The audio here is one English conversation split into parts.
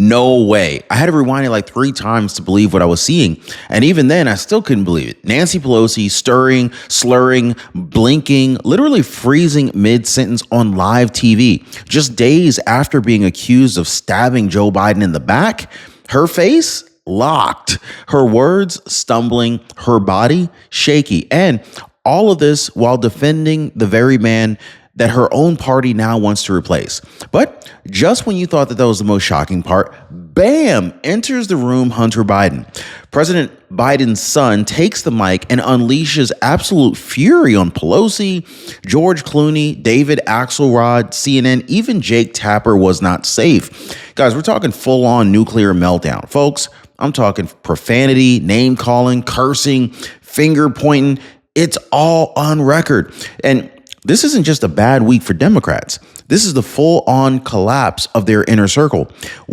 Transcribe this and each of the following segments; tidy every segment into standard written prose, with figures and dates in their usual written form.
No way. I had to rewind it like 3 times to believe what I was seeing. And even then, I still couldn't believe it. Nancy Pelosi stirring, slurring, blinking, literally freezing mid-sentence on live TV. Just days after being accused of stabbing Joe Biden in the back, her face locked, her words stumbling, her body shaky. And all of this while defending the very man that her own party now wants to replace. But just when you thought that was the most shocking part, bam, enters the room Hunter Biden. President Biden's son takes the mic and unleashes absolute fury on Pelosi, George Clooney, David Axelrod, CNN, even Jake Tapper was not safe. Guys, we're talking full-on nuclear meltdown. Folks, I'm talking profanity, name-calling, cursing, finger-pointing. It's all on record. And this isn't just a bad week for Democrats. This is the full-on collapse of their inner circle.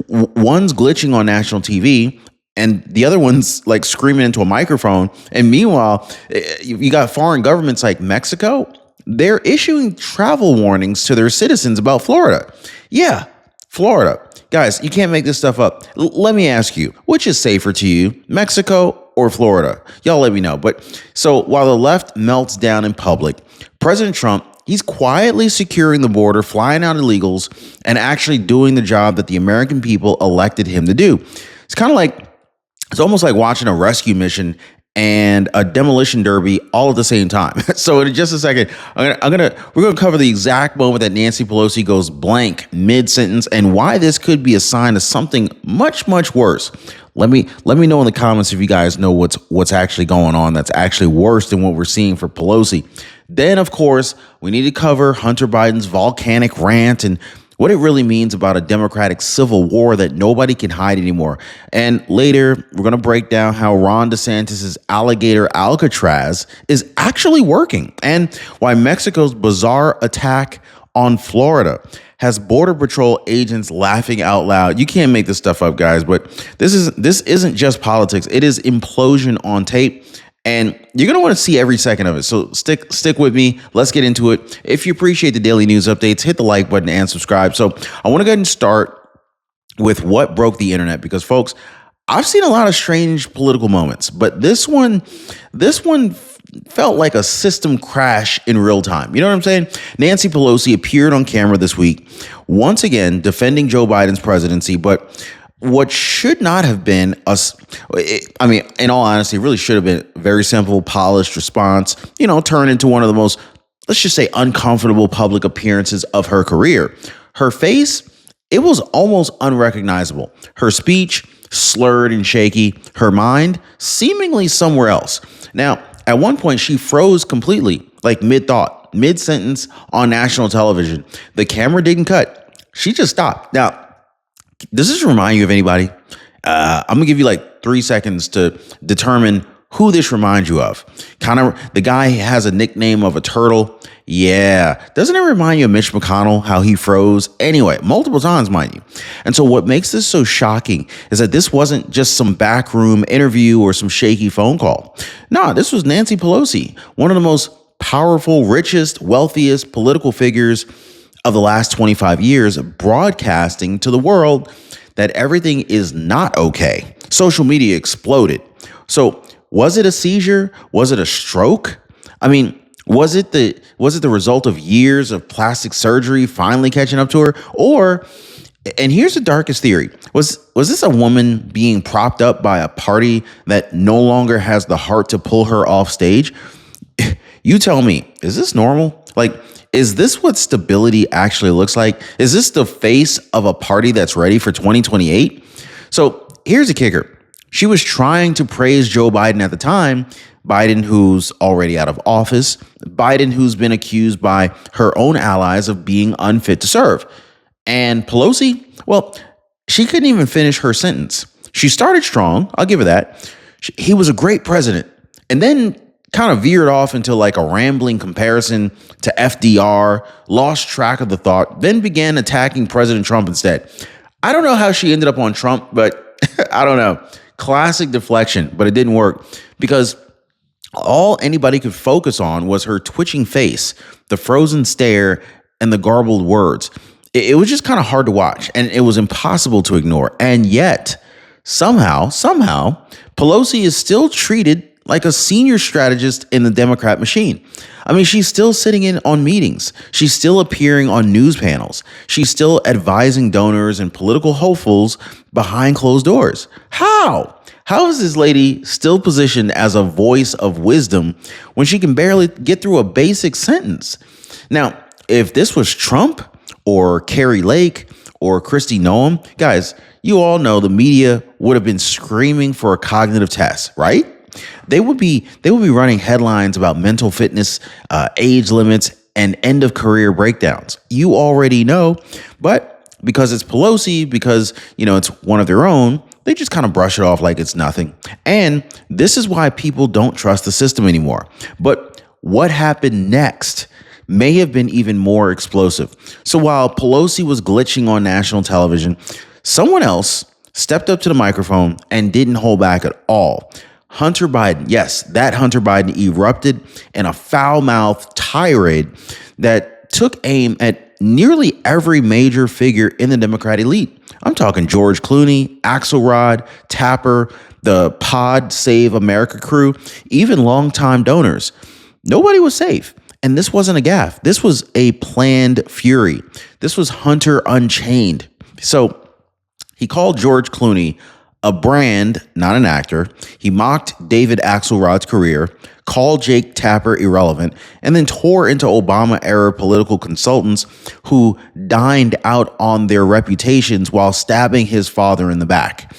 One's glitching on national TV, and the other one's like screaming into a microphone. And meanwhile, you got foreign governments like Mexico. They're issuing travel warnings to their citizens about Florida. Yeah, Florida. Guys, you can't make this stuff up. Let me ask you, which is safer to you, Mexico or Florida? Y'all let me know. But so while the left melts down in public, President Trump, he's quietly securing the border, flying out illegals, and actually doing the job that the American people elected him to do. It's almost like watching a rescue mission and a demolition derby all at the same time. So in just a second, we're gonna cover the exact moment that Nancy Pelosi goes blank mid-sentence and why this could be a sign of something much, much worse. Let me know in the comments if you guys know what's actually going on that's actually worse than what we're seeing for Pelosi. Then, of course, we need to cover Hunter Biden's volcanic rant and what it really means about a Democratic civil war that nobody can hide anymore. And later, we're going to break down how Ron DeSantis' alligator Alcatraz is actually working and why Mexico's bizarre attack on Florida has Border Patrol agents laughing out loud. You can't make this stuff up, guys, but this isn't just politics. It is implosion on tape. And you're going to want to see every second of it. So stick with me. Let's get into it. If you appreciate the daily news updates, hit the like button and subscribe. So I want to go ahead and start with what broke the internet because, folks, I've seen a lot of strange political moments, but this one felt like a system crash in real time. You know what I'm saying? Nancy Pelosi appeared on camera this week, once again defending Joe Biden's presidency, but what should not have been in all honesty, it really should have been a very simple, polished response, turned into one of the most, let's just say, uncomfortable public appearances of her career. Her face, it was almost unrecognizable. Her speech, slurred and shaky. Her mind, seemingly somewhere else. Now, at one point, she froze completely, like mid-thought, mid-sentence on national television. The camera didn't cut. She just stopped. Now, does this remind you of anybody? I'm going to give you like 3 seconds to determine who this reminds you of. Kind of, the guy has a nickname of a turtle. Yeah. Doesn't it remind you of Mitch McConnell, how he froze? Anyway, multiple times, mind you. And so what makes this so shocking is that this wasn't just some backroom interview or some shaky phone call. No, this was Nancy Pelosi, one of the most powerful, richest, wealthiest political figures of the last 25 years, broadcasting to the world that everything is not okay. Social media exploded. So was it a seizure? Was it a stroke? I mean, was it the result of years of plastic surgery finally catching up to her? Or, and here's the darkest theory, was this a woman being propped up by a party that no longer has the heart to pull her off stage? You tell me, is this normal? Like, is this what stability actually looks like? Is this the face of a party that's ready for 2028? So here's the kicker. She was trying to praise Joe Biden at the time, Biden who's already out of office, Biden who's been accused by her own allies of being unfit to serve. And Pelosi, well, she couldn't even finish her sentence. She started strong, I'll give her that. He was a great president. And then kind of veered off into like a rambling comparison to FDR, lost track of the thought, then began attacking President Trump instead. I don't know how she ended up on Trump, but I don't know. Classic deflection, but it didn't work because all anybody could focus on was her twitching face, the frozen stare, and the garbled words. It was just kind of hard to watch, and it was impossible to ignore. And yet, somehow, Pelosi is still treated like a senior strategist in the Democrat machine. I mean, she's still sitting in on meetings. She's still appearing on news panels. She's still advising donors and political hopefuls behind closed doors. How? How is this lady still positioned as a voice of wisdom when she can barely get through a basic sentence? Now, if this was Trump or Carrie Lake or Kristi Noem, guys, you all know the media would have been screaming for a cognitive test, right? They would be running headlines about mental fitness, age limits, and end of career breakdowns. You already know, but because it's Pelosi, because it's one of their own, they just kind of brush it off like it's nothing. And this is why people don't trust the system anymore. But what happened next may have been even more explosive. So while Pelosi was glitching on national television, someone else stepped up to the microphone and didn't hold back at all. Hunter Biden, yes, that Hunter Biden erupted in a foul-mouthed tirade that took aim at nearly every major figure in the Democrat elite. I'm talking George Clooney, Axelrod, Tapper, the Pod Save America crew, even longtime donors. Nobody was safe. And this wasn't a gaffe. This was a planned fury. This was Hunter Unchained. So he called George Clooney a brand, not an actor. He mocked David Axelrod's career, called Jake Tapper irrelevant, and then tore into Obama-era political consultants who dined out on their reputations while stabbing his father in the back.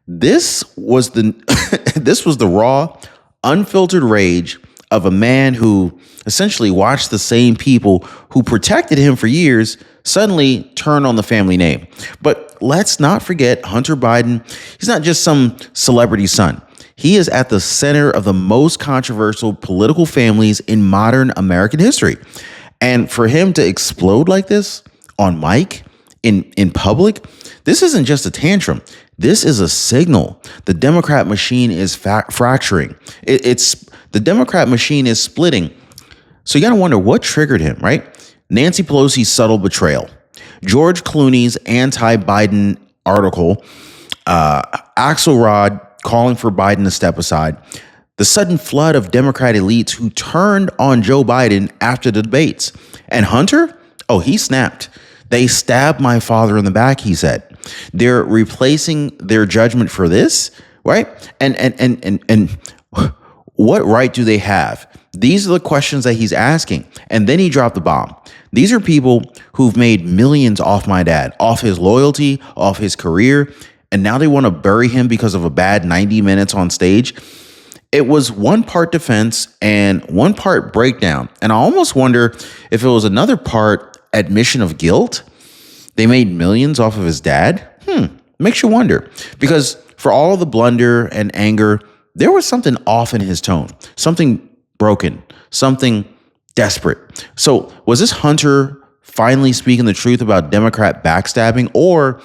This was the raw, unfiltered rage of a man who essentially watched the same people who protected him for years suddenly turn on the family name. But let's not forget Hunter Biden. He's not just some celebrity son. He is at the center of the most controversial political families in modern American history. And for him to explode like this on mic, in public, this isn't just a tantrum. This is a signal. The Democrat machine is fracturing. The Democrat machine is splitting. So you got to wonder what triggered him, right? Nancy Pelosi's subtle betrayal, George Clooney's anti-Biden article, Axelrod calling for Biden to step aside, the sudden flood of Democrat elites who turned on Joe Biden after the debates. And Hunter? Oh, he snapped. They stabbed my father in the back, he said. They're replacing their judgment for this, right? And what right do they have? These are the questions that he's asking. And then he dropped the bomb. These are people who've made millions off my dad, off his loyalty, off his career, and now they want to bury him because of a bad 90 minutes on stage. It was one part defense and one part breakdown. And I almost wonder if it was another part admission of guilt. They made millions off of his dad. Makes you wonder. Because for all of the blunder and anger, there was something off in his tone, something broken, something desperate. So was this Hunter finally speaking the truth about Democrat backstabbing, or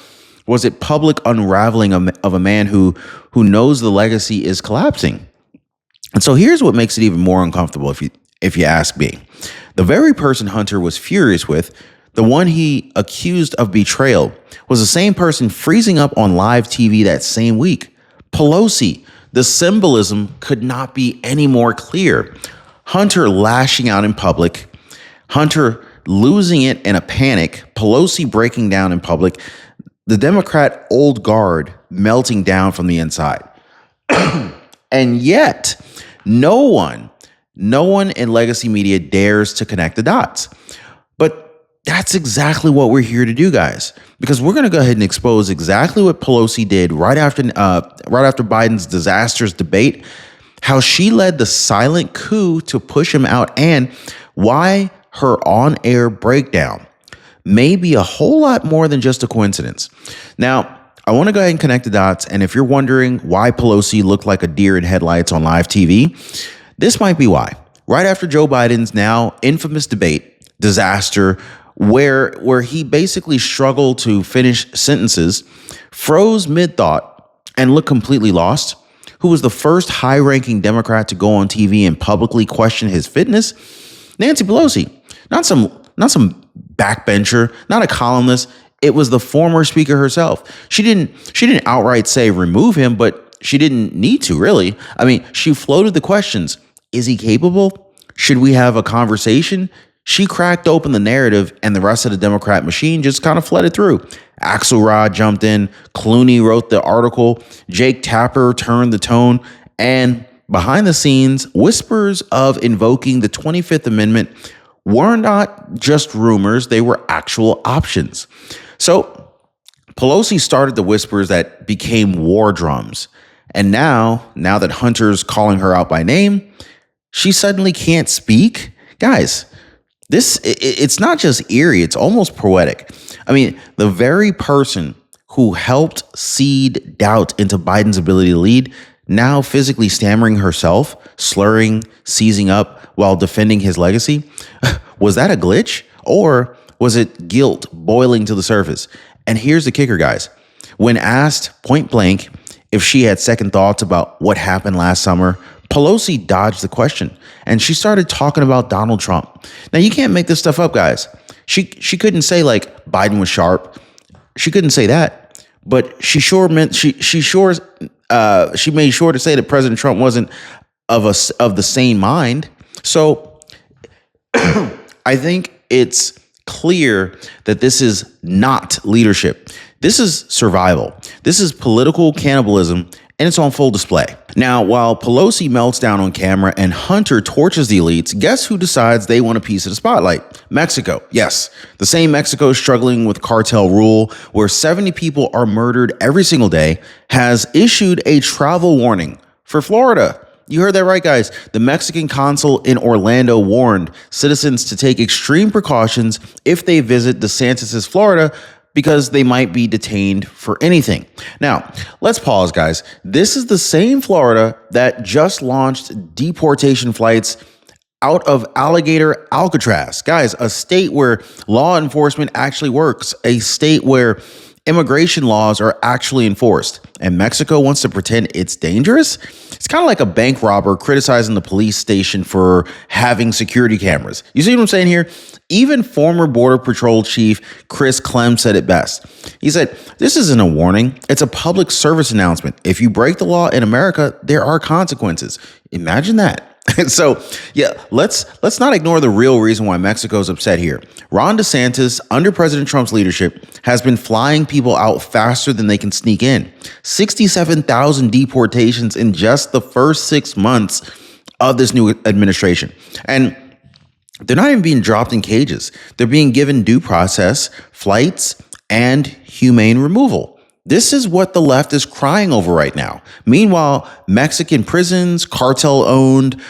was it public unraveling of a man who knows the legacy is collapsing? And so here's what makes it even more uncomfortable, if you ask me. The very person Hunter was furious with, the one he accused of betrayal, was the same person freezing up on live TV that same week. Pelosi. The symbolism could not be any more clear. Hunter lashing out in public, Hunter losing it in a panic, Pelosi breaking down in public, the Democrat old guard melting down from the inside. And yet, no one in legacy media dares to connect the dots. But that's exactly what we're here to do, guys, because we're going to go ahead and expose exactly what Pelosi did right after Biden's disastrous debate, how she led the silent coup to push him out, and why her on-air breakdown may be a whole lot more than just a coincidence. Now, I want to go ahead and connect the dots, and if you're wondering why Pelosi looked like a deer in headlights on live TV, this might be why. Right after Joe Biden's now infamous debate disaster, where he basically struggled to finish sentences, froze mid-thought, and looked completely lost, who was the first high-ranking Democrat to go on TV and publicly question his fitness? Nancy Pelosi. Not some not some backbencher, not a columnist. It was the former speaker herself. She didn't outright say remove him, but she didn't need to, really. I mean, she floated the questions. Is he capable? Should we have a conversation? She cracked open the narrative, and the rest of the Democrat machine just kind of flooded through. Axelrod jumped in. Clooney wrote the article. Jake Tapper turned the tone. And behind the scenes, whispers of invoking the 25th Amendment were not just rumors, they were actual options. So Pelosi started the whispers that became war drums. And now that Hunter's calling her out by name, she suddenly can't speak. Guys, it's not just eerie, it's almost poetic. I mean, the very person who helped seed doubt into Biden's ability to lead, now physically stammering herself, slurring, seizing up while defending his legacy. Was that a glitch? Or was it guilt boiling to the surface? And here's the kicker, guys. When asked point blank if she had second thoughts about what happened last summer, Pelosi dodged the question and she started talking about Donald Trump. Now, you can't make this stuff up, guys. She couldn't say like Biden was sharp. She couldn't say that, but she made sure to say that President Trump wasn't of the same mind. So I think it's clear that this is not leadership. This is survival. This is political cannibalism, and it's on full display. Now, while Pelosi melts down on camera and Hunter torches the elites, guess who decides they want a piece of the spotlight? Mexico. Yes, the same Mexico struggling with cartel rule, where 70 people are murdered every single day, has issued a travel warning for Florida. You heard that right, guys. The Mexican consul in Orlando warned citizens to take extreme precautions if they visit DeSantis' Florida, because they might be detained for anything. Now, let's pause, guys. This is the same Florida that just launched deportation flights out of Alligator Alcatraz. Guys, a state where law enforcement actually works, a state where immigration laws are actually enforced. And Mexico wants to pretend it's dangerous? It's kind of like a bank robber criticizing the police station for having security cameras. You see what I'm saying here? Even former Border Patrol Chief Chris Clem said it best. He said, "This isn't a warning. It's a public service announcement. If you break the law in America, there are consequences." Imagine that. So, yeah, let's not ignore the real reason why Mexico's upset here. Ron DeSantis, under President Trump's leadership, has been flying people out faster than they can sneak in. 67,000 deportations in just the first 6 months of this new administration. And they're not even being dropped in cages. They're being given due process, flights, and humane removal. This is what the left is crying over right now. Meanwhile, Mexican prisons, cartel-owned,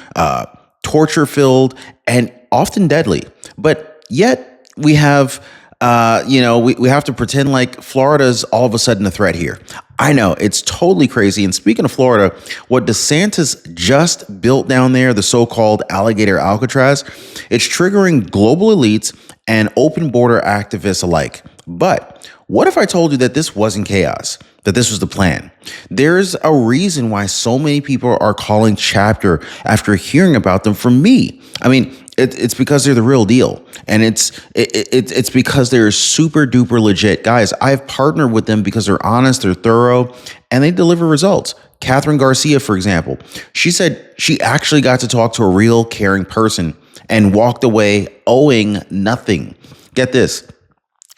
torture-filled, and often deadly. But yet we have, we have to pretend like Florida's all of a sudden a threat here. I know, it's totally crazy. And speaking of Florida, what DeSantis just built down there, the so-called Alligator Alcatraz, it's triggering global elites and open border activists alike. But what if I told you that this wasn't chaos, that this was the plan? There's a reason why so many people are calling Chapter after hearing about them from me. I mean, it's because they're the real deal. And it's because they're super duper legit. Guys, I've partnered with them because they're honest, they're thorough, and they deliver results. Catherine Garcia, for example, she said she actually got to talk to a real caring person and walked away owing nothing. Get this.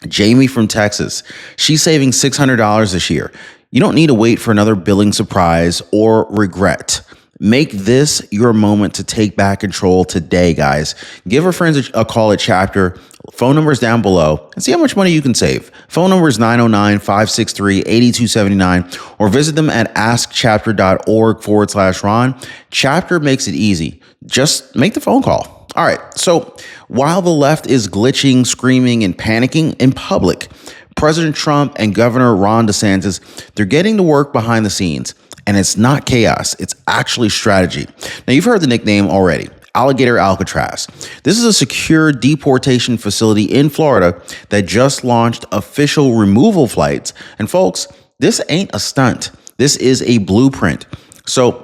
Jamie from Texas, she's saving $600 this year. You don't need to wait for another billing surprise or regret. Make this your moment to take back control today, guys. Give her friends a call at Chapter. Phone number is down below and see how much money you can save. Phone number is 909-563-8279 or visit them at askchapter.org/Ron. Chapter makes it easy. Just make the phone call. All right, so while the left is glitching, screaming, and panicking in public, President Trump and Governor Ron DeSantis, they're getting to work behind the scenes. And it's not chaos, it's actually strategy. Now, you've heard the nickname already, Alligator Alcatraz. This is a secure deportation facility in Florida that just launched official removal flights. And folks, this ain't a stunt. This is a blueprint. So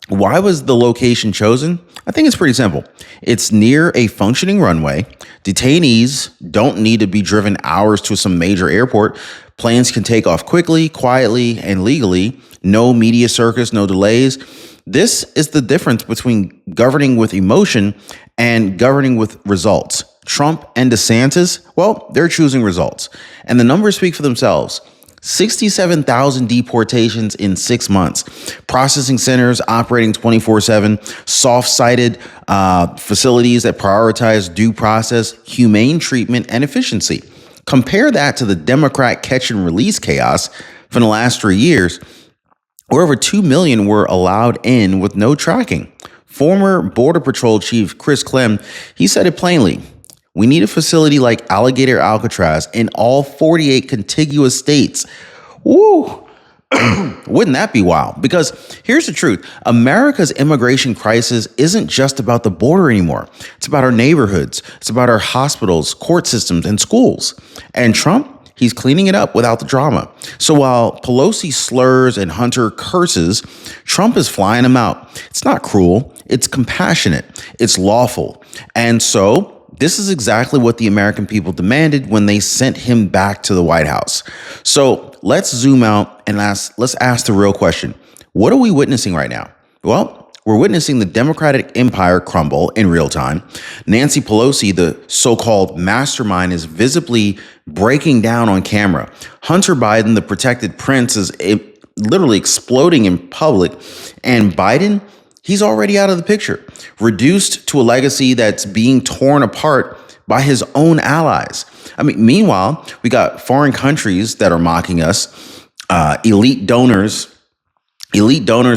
Why was the location chosen? I think it's pretty simple. It's near a functioning runway. Detainees don't need to be driven hours to some major airport. Planes can take off quickly, quietly, and legally. No media circus, no delays. This is the difference between governing with emotion and governing with results. Trump and DeSantis, well, they're choosing results. And the numbers speak for themselves. 67,000 deportations in 6 months. Processing centers operating 24/7. Soft-sided facilities that prioritize due process, humane treatment, and efficiency. Compare that to the Democrat catch and release chaos from the last 3 years, where over 2 million were allowed in with no tracking. Former Border Patrol Chief Chris Clem, he said it plainly. We need a facility like Alligator Alcatraz in all 48 contiguous states. Woo! Wouldn't that be wild? Because here's the truth. America's immigration crisis isn't just about the border anymore. It's about our neighborhoods. It's about our hospitals, court systems, and schools. And Trump, he's cleaning it up without the drama. So while Pelosi slurs and Hunter curses, Trump is flying him out. It's not cruel. It's compassionate. It's lawful. And so this is exactly what the American people demanded when they sent him back to the White House. So let's zoom out and let's ask the real question. What are we witnessing right now? Well, we're witnessing the Democratic empire crumble in real time. Nancy Pelosi, the so-called mastermind, is visibly breaking down on camera. Hunter Biden, the protected prince, is literally exploding in public. And Biden, he's already out of the picture, reduced to a legacy that's being torn apart by his own allies. I mean, meanwhile, we got foreign countries that are mocking us. Elite donors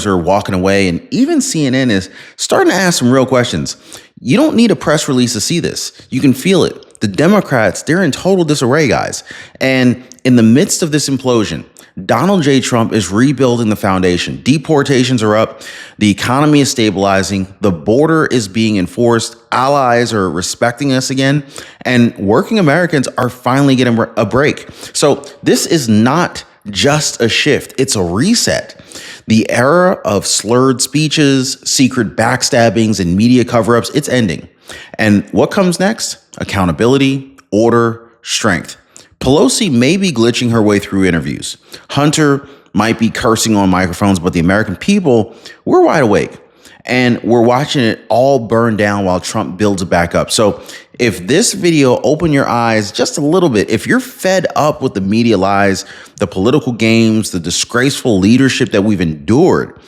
are walking away, and even CNN is starting to ask some real questions. You don't need a press release to see this. You can feel it. The Democrats, they're in total disarray, guys. And in the midst of this implosion, Donald J. Trump is rebuilding the foundation. Deportations are up. The economy is stabilizing. The border is being enforced. Allies are respecting us again. And working Americans are finally getting a break. So this is not just a shift. It's a reset. The era of slurred speeches, secret backstabbings, and media cover-ups, it's ending. And what comes next? Accountability, order, strength. Pelosi may be glitching her way through interviews. Hunter might be cursing on microphones, but the American people, we're wide awake. And we're watching it all burn down while Trump builds it back up. So if this video opened your eyes just a little bit, if you're fed up with the media lies, the political games, the disgraceful leadership that we've endured,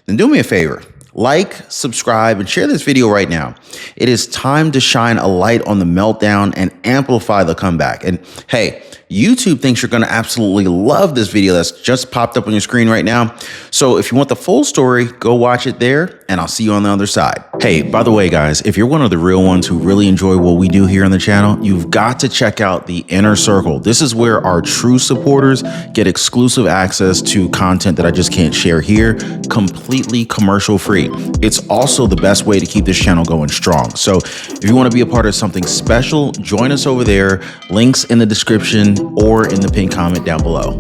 then do me a favor. Like, subscribe, and share this video right now. It is time to shine a light on the meltdown and amplify the comeback. And hey, YouTube thinks you're going to absolutely love this video that's just popped up on your screen right now. So if you want the full story, go watch it there, and I'll see you on the other side. Hey, by the way, guys, if you're one of the real ones who really enjoy what we do here on the channel, you've got to check out the Inner Circle. This is where our true supporters get exclusive access to content that I just can't share here, completely commercial free. It's also the best way to keep this channel going strong. So if you want to be a part of something special, join us over there. Links in the description or in the pinned comment down below.